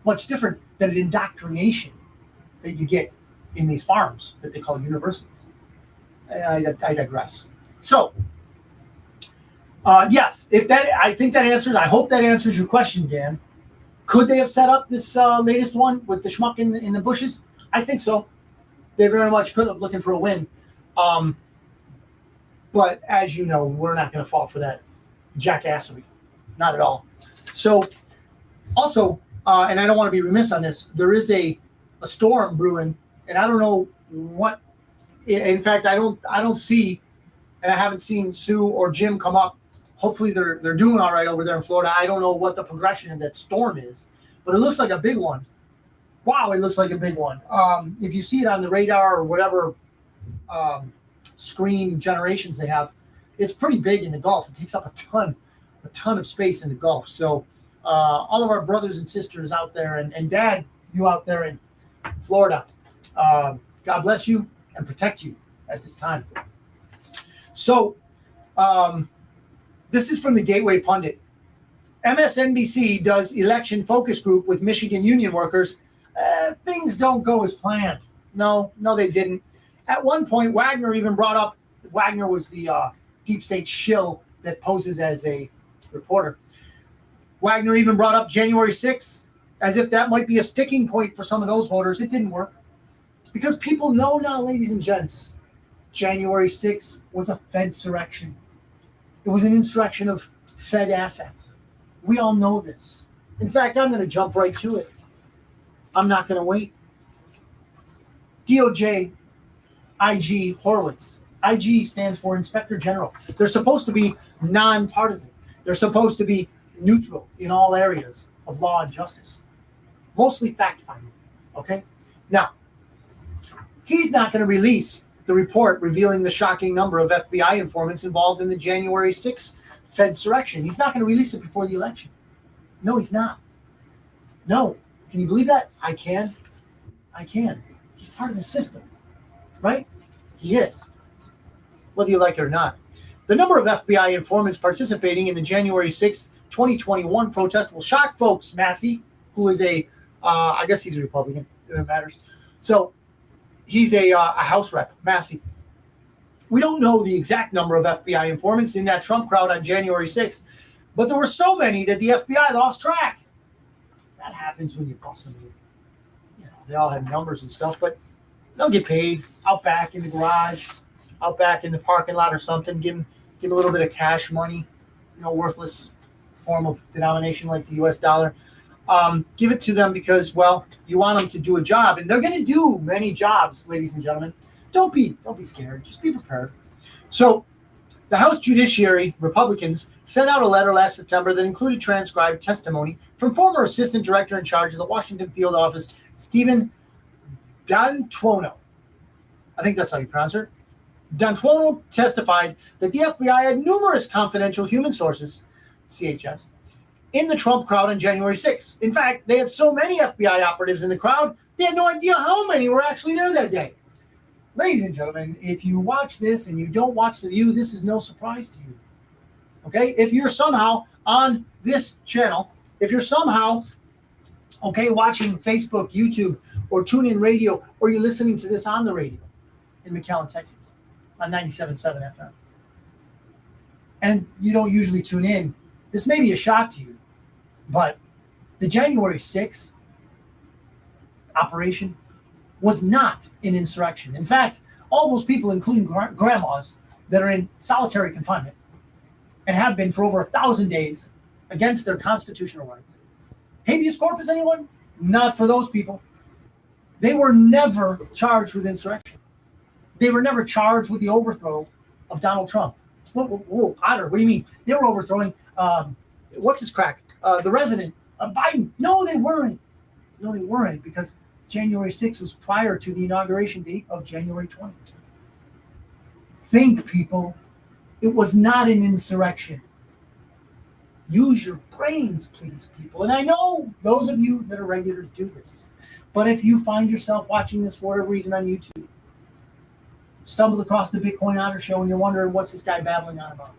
much different than an indoctrination that you get in these farms that they call universities. I digress. So, yes, I think that answers. I hope that answers your question, Dan. Could they have set up this latest one with the schmuck in the bushes? I think so. They very much could have, looking for a win. But as you know, we're not going to fall for that jackassery. Not at all. So, also, and I don't want to be remiss on this, there is a storm brewing, and I don't know what. In fact, I don't see, and I haven't seen Sue or Jim come up. Hopefully they're doing all right over there in Florida. I don't know what the progression of that storm is, but it looks like a big one. Wow, it looks like a big one. If you see it on the radar or whatever screen generations they have, it's pretty big in the Gulf. It takes up a ton of space in the Gulf. So all of our brothers and sisters out there, and Dad, you out there in Florida, God bless you and protect you at this time. So this is from the Gateway Pundit. MSNBC does election focus group with Michigan union workers. Things don't go as planned. No, they didn't. At one point, Wagner even brought up, Wagner was the deep state shill that poses as a reporter. Wagner even brought up January 6th as if that might be a sticking point for some of those voters. It didn't work. Because people know now, ladies and gents, January 6th was a Fedsurrection. It was an insurrection of Fed assets. We all know this. In fact, I'm going to jump right to it. I'm not going to wait. DOJ, IG Horowitz. IG stands for Inspector General. They're supposed to be nonpartisan. They're supposed to be neutral in all areas of law and justice. Mostly fact-finding. Okay? Now, he's not going to release the report revealing the shocking number of FBI informants involved in the January 6th Fedsurrection. He's not going to release it before the election. No, he's not. No. Can you believe that? I can. He's part of the system, right? He is, whether you like it or not. The number of FBI informants participating in the January 6th, 2021 protest will shock folks. Massey, who is I guess he's a Republican, if it matters. So he's a House rep, Massey. We don't know the exact number of FBI informants in that Trump crowd on January 6th, but there were so many that the FBI lost track. That happens when you bust them. You know, they all have numbers and stuff, but they'll get paid out back in the garage, out back in the parking lot or something. Give a little bit of cash money, worthless form of denomination like the U.S. dollar. Give it to them because, well, you want them to do a job, and they're going to do many jobs, ladies and gentlemen. Don't be scared. Just be prepared. So, the House Judiciary Republicans sent out a letter last September that included transcribed testimony from former Assistant Director in charge of the Washington Field Office, Stephen D'Antuono. I think that's how you pronounce it. D'Antuono testified that the FBI had numerous confidential human sources, CHS, in the Trump crowd on January 6th. In fact, they had so many FBI operatives in the crowd, they had no idea how many were actually there that day. Ladies and gentlemen, if you watch this and you don't watch The View, this is no surprise to you. Okay? If you're somehow on this channel, if you're somehow, watching Facebook, YouTube, or TuneIn Radio, or you're listening to this on the radio in McAllen, Texas, on 97.7 FM, and you don't usually tune in, this may be a shock to you, but The January 6th operation was not an insurrection. In fact, all those people, including grandmas, that are in solitary confinement and have been for over 1,000 days against their constitutional rights. Habeas corpus, anyone? Not for those people. They were never charged with insurrection. They were never charged with the overthrow of Donald Trump. Whoa, Otter, what do you mean? They were overthrowing, what's his crack? The resident, Biden. No, they weren't. No, they weren't, because January 6th was prior to the inauguration date of January 20th. Think, people. It was not an insurrection. Use your brains, please, people. And I know those of you that are regulars do this. But if you find yourself watching this for whatever reason on YouTube, stumbled across the Bitcoin Otter show and you're wondering what's this guy babbling on about,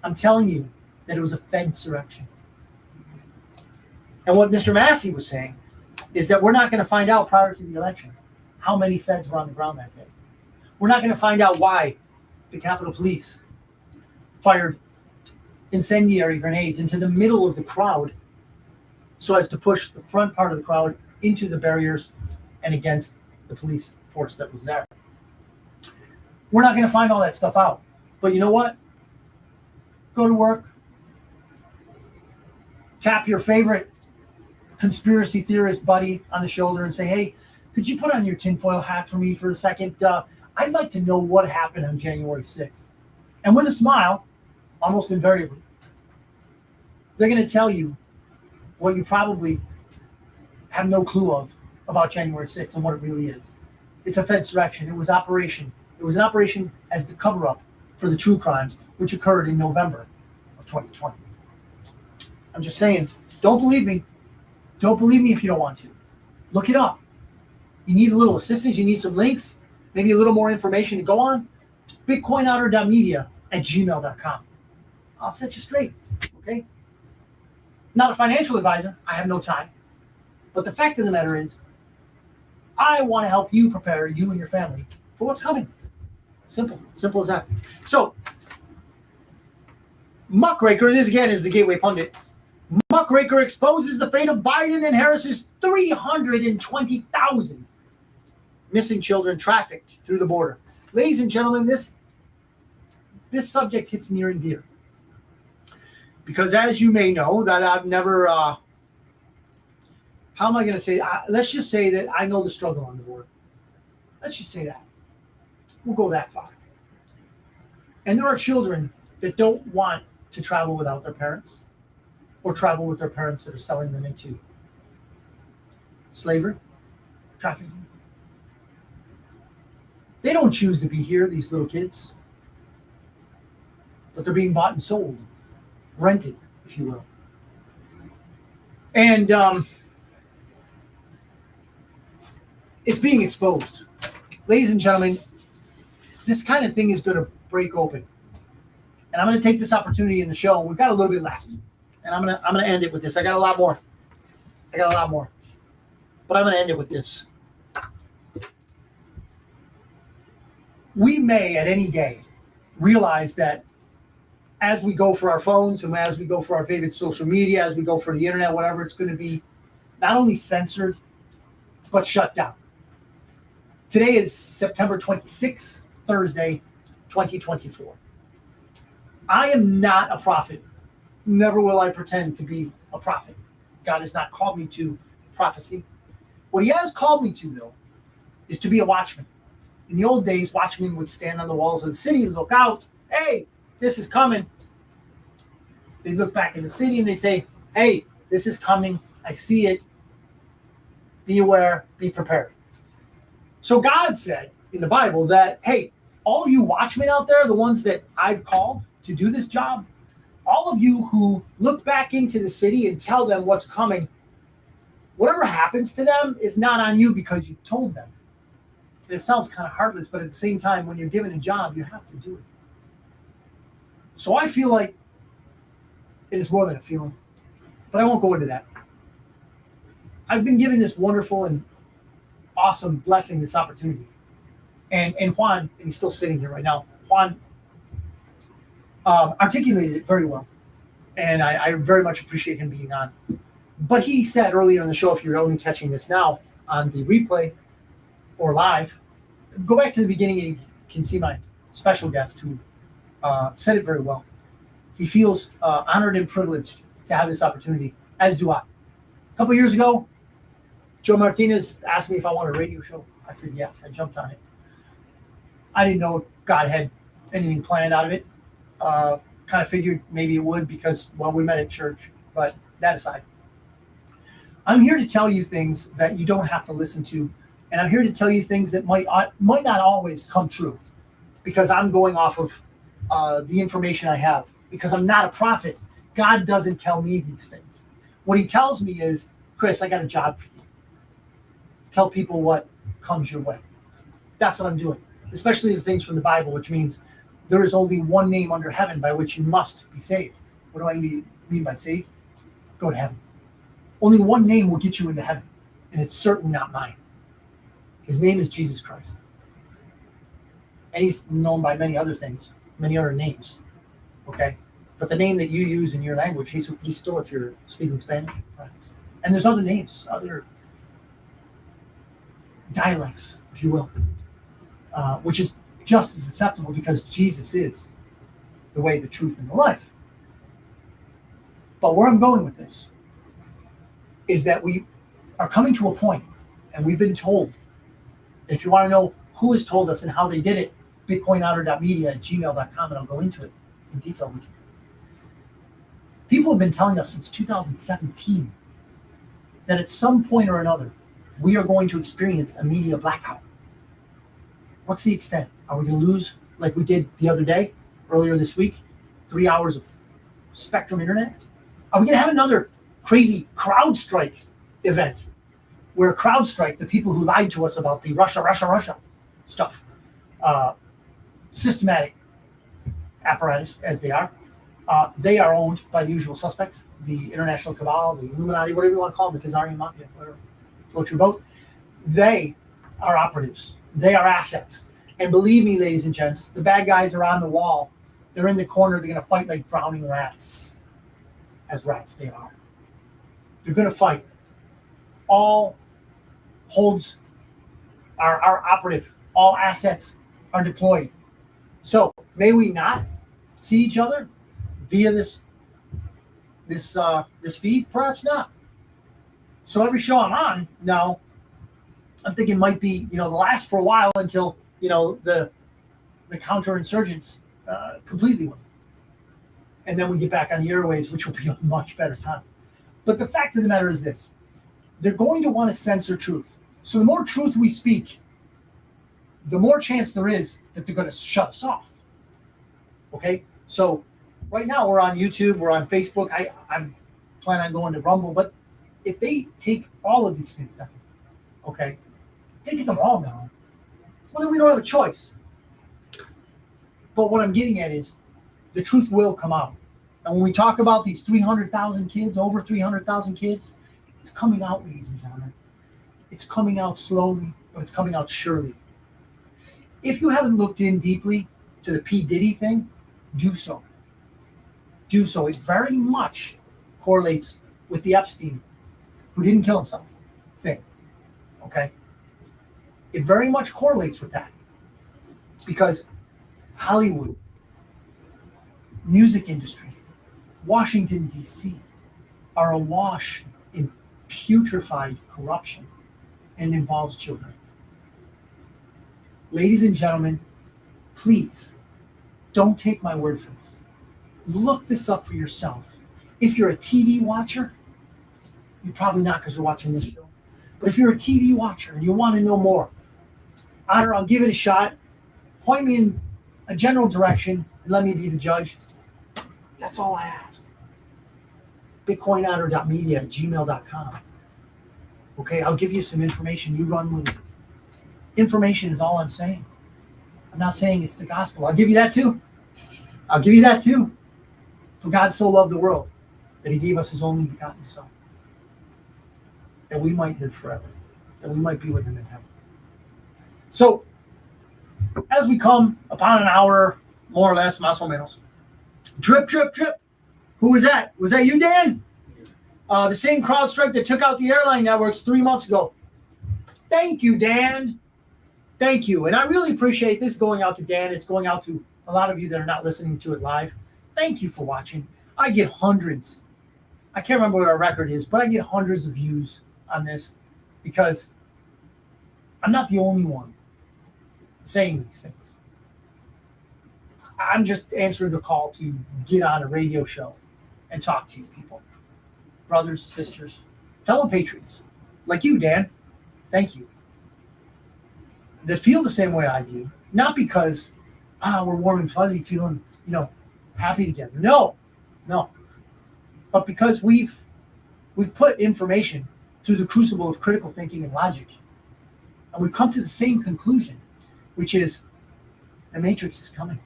I'm telling you that it was a Fed insurrection. And what Mr. Massey was saying is that we're not going to find out prior to the election how many Feds were on the ground that day. We're not going to find out why the Capitol Police fired incendiary grenades into the middle of the crowd so as to push the front part of the crowd into the barriers and against the police force that was there. We're not going to find all that stuff out. But you know what? Go to work. Tap your favorite conspiracy theorist buddy on the shoulder and say, hey, could you put on your tinfoil hat for me for a second? I'd like to know what happened on January 6th. And with a smile, almost invariably, they're going to tell you what you probably have no clue of about January 6th and what it really is. It's a Fed insurrection. It was operation. It was an operation as the cover-up for the true crimes, which occurred in November of 2020. I'm just saying, don't believe me. Don't believe me if you don't want to. Look it up. You need a little assistance. You need some links, maybe a little more information to go on. BitcoinOtter.media@gmail.com. I'll set you straight, okay? Not a financial advisor. I have no time. But the fact of the matter is, I want to help you prepare, you and your family, for what's coming. Simple as that. So, Muckraker, this again is the Gateway Pundit. Muckraker exposes the fate of Biden and Harris's 320,000 missing children trafficked through the border. Ladies and gentlemen, this subject hits near and dear. Because as you may know, that I've never, how am I going to say, let's just say that I know the struggle on the border. Let's just say that. We'll go that far. And there are children that don't want to travel without their parents or travel with their parents that are selling them into slavery, trafficking. They don't choose to be here, these little kids. But they're being bought and sold, rented, if you will. And it's being exposed. Ladies and gentlemen, this kind of thing is going to break open. And I'm going to take this opportunity in the show. We've got a little bit left. And I'm going to end it with this. I got a lot more. But I'm going to end it with this. We may at any day realize that as we go for our phones and as we go for our favorite social media, as we go for the internet, whatever, it's going to be not only censored, but shut down. Today is September 26th, Thursday, 2024. I am not a prophet. Never will I pretend to be a prophet. God has not called me to prophecy. What he has called me to, though, is to be a watchman. In the old days, watchmen would stand on the walls of the city, look out. Hey, this is coming. They look back in the city and they say, hey, this is coming. I see it. Be aware, be prepared. So God said in the Bible that, hey, all you watchmen out there, the ones that I've called to do this job, all of you who look back into the city and tell them what's coming, whatever happens to them is not on you because you told them. And it sounds kind of heartless, but at the same time, when you're given a job, you have to do it. So I feel like it is more than a feeling, but I won't go into that. I've been given this wonderful and awesome blessing, this opportunity. And Juan, and he's still sitting here right now, Juan articulated it very well. And I very much appreciate him being on. But he said earlier in the show, if you're only catching this now on the replay or live, go back to the beginning and you can see my special guest who said it very well. He feels honored and privileged to have this opportunity, as do I. A couple years ago, Joe Martinez asked me if I wanted a radio show. I said yes. I jumped on it. I didn't know God had anything planned out of it. Kind of figured maybe it would because, well, we met at church. But that aside, I'm here to tell you things that you don't have to listen to. And I'm here to tell you things that might not always come true because I'm going off of the information I have. Because I'm not a prophet. God doesn't tell me these things. What he tells me is, Chris, I got a job for you. Tell people what comes your way. That's what I'm doing. Especially the things from the Bible, which means there is only one name under heaven by which you must be saved. What do I mean by saved? Go to heaven. Only one name will get you into heaven. And it's certainly not mine. His name is Jesus Christ. And he's known by many other things, many other names. Okay? But the name that you use in your language, Jesus Cristo, if you're speaking Spanish, perhaps. And there's other names, other dialects, if you will, which is just as acceptable because Jesus is the way, the truth, and the life. But where I'm going with this is that we are coming to a point, and we've been told, if you want to know who has told us and how they did it, bitcoinotter.media@gmail.com, and I'll go into it in detail with you. People have been telling us since 2017 that at some point or another, we are going to experience a media blackout. What's the extent? Are we going to lose, like we did the other day, earlier this week, 3 hours of Spectrum Internet? Are we going to have another crazy CrowdStrike event where CrowdStrike, the people who lied to us about the Russia stuff, systematic apparatus as they are owned by the usual suspects, the International Cabal, the Illuminati, whatever you want to call them, the Khazarian Mafia, whatever, float your boat. They are operatives. They are assets. And believe me, ladies and gents, the bad guys are on the wall. They're in the corner. They're going to fight like drowning rats, as rats they are. They're going to fight. All holds are operative. All assets are deployed. So may we not see each other via this feed? Perhaps not. So every show I'm on now, I'm thinking might be, the last for a while until, the counterinsurgents completely win. And then we get back on the airwaves, which will be a much better time. But the fact of the matter is this. They're going to want to censor truth. So the more truth we speak, the more chance there is that they're going to shut us off. Okay? So right now we're on YouTube, we're on Facebook. I'm planning on going to Rumble. But if they take all of these things down, okay? If they take them all down, well, then we don't have a choice. But what I'm getting at is the truth will come out. And when we talk about these 300,000 kids, over 300,000 kids, it's coming out, ladies and gentlemen. It's coming out slowly, but it's coming out surely. If you haven't looked in deeply to the P. Diddy thing, do so. Do so. It very much correlates with the Epstein, who didn't kill himself, thing. Okay? It very much correlates with that. Because Hollywood, music industry, Washington, D.C. are awash in putrefied corruption and involves children. Ladies and gentlemen, please don't take my word for this. Look this up for yourself. If you're a TV watcher, you're probably not because you're watching this show, but if you're a TV watcher and you want to know more, Otter, I'll give it a shot. Point me in a general direction and let me be the judge. That's all I ask. bitcoinotter.media@gmail.com. Okay, I'll give you some information. You run with it. Information is all I'm saying. I'm not saying it's the gospel. I'll give you that too. I'll give you that too. For God so loved the world that he gave us his only begotten Son, that we might live forever, that we might be with him in heaven. So, as we come upon an hour, more or less, más o menos, drip, drip, drip. Who was that? Was that you, Dan? The same CrowdStrike that took out the airline networks 3 months ago. Thank you, Dan. Thank you. And I really appreciate this going out to Dan. It's going out to a lot of you that are not listening to it live. Thank you for watching. I get hundreds. I can't remember what our record is, but I get hundreds of views on this because I'm not the only one saying these things. I'm just answering a call to get on a radio show and talk to you people. Brothers, sisters, fellow patriots, like you, Dan. Thank you. That feel the same way I do. Not because we're warm and fuzzy, feeling, happy together. No. But because we've put information through the crucible of critical thinking and logic, and we've come to the same conclusion, which is the Matrix is coming.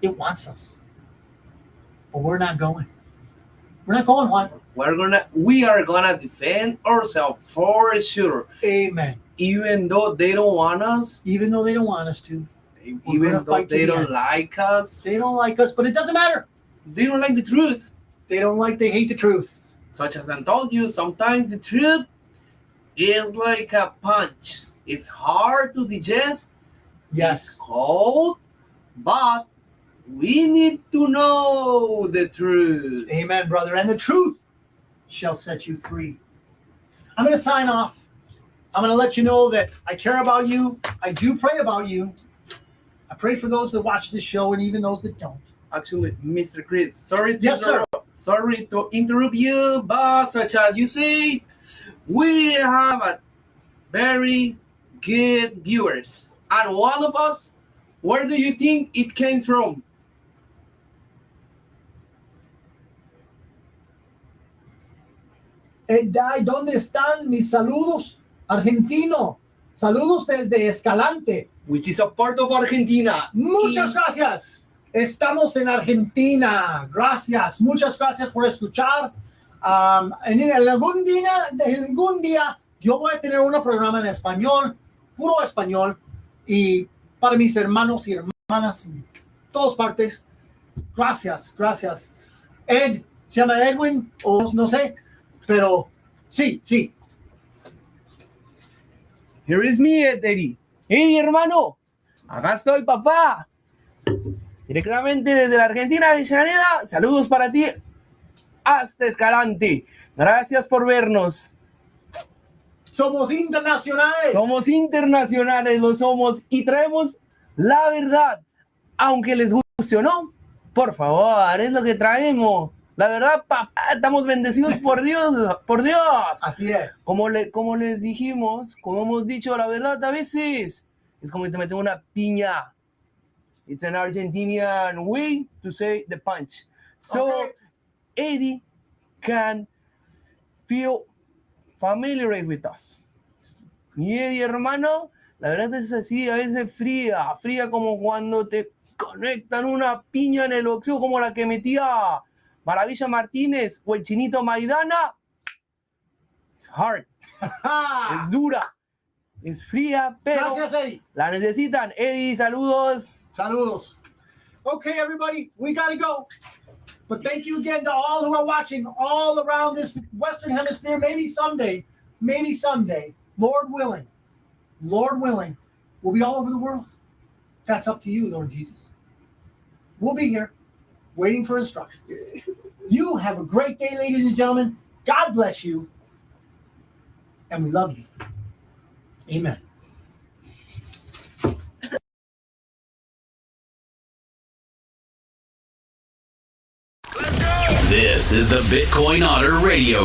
It wants us, but we're not going. We're not going. What? We are gonna defend ourselves for sure. Amen. Even though they don't want us. Even though they don't want us to. Even though they don't like us. They don't like us, but it doesn't matter. They don't like the truth. They hate the truth. Such as I told you, sometimes the truth is like a punch. It's hard to digest. Yes. It's cold, but we need to know the truth. Amen, brother. And the truth shall set you free. I'm going to sign off. I'm going to let you know that I care about you. I do pray about you. I pray for those that watch this show and even those that don't. Actually, Mr. Chris, sorry to interrupt you, but such as you say, we have a very good viewers. And one of us, where do you think it came from? ¿Dónde están mis saludos? Argentino. Saludos desde Escalante. Which is a part of Argentina. Muchas gracias. Estamos en Argentina. Gracias. Muchas gracias por escuchar. En algún día yo voy a tener un programa en español, puro español, y para mis hermanos y hermanas en todas partes. Gracias. Ed, se llama Edwin, o no sé, pero sí. Here is me, Eddie. Hey, hermano. Acá estoy, papá. Directamente desde la Argentina, Avellaneda. Saludos para ti hasta Escalante. Gracias por vernos. Somos internacionales. Somos internacionales, lo somos. Y traemos la verdad. Aunque les guste o no, por favor, es lo que traemos. La verdad, papá, estamos bendecidos por Dios. Así es. Como les dijimos, como hemos dicho, la verdad a veces es como que te meten una piña. It's an Argentinian way to say the punch. So, okay. Eddie can feel familiar with us. Mi Eddie, hermano, la verdad es así, a veces fría como cuando te conectan una piña en el boxeo como la que metía Maravilla Martínez o el Chinito Maidana. It's hard. Es dura. Es fría, pero gracias, Eddie. La necesitan. Eddie, saludos. Saludos. Okay, everybody, we got to go. But thank you again to all who are watching all around this Western Hemisphere. Maybe someday, Lord willing, we'll be all over the world. That's up to you, Lord Jesus. We'll be here waiting for instructions. You have a great day, ladies and gentlemen. God bless you. And we love you. Amen. This is the Bitcoin Otter Radio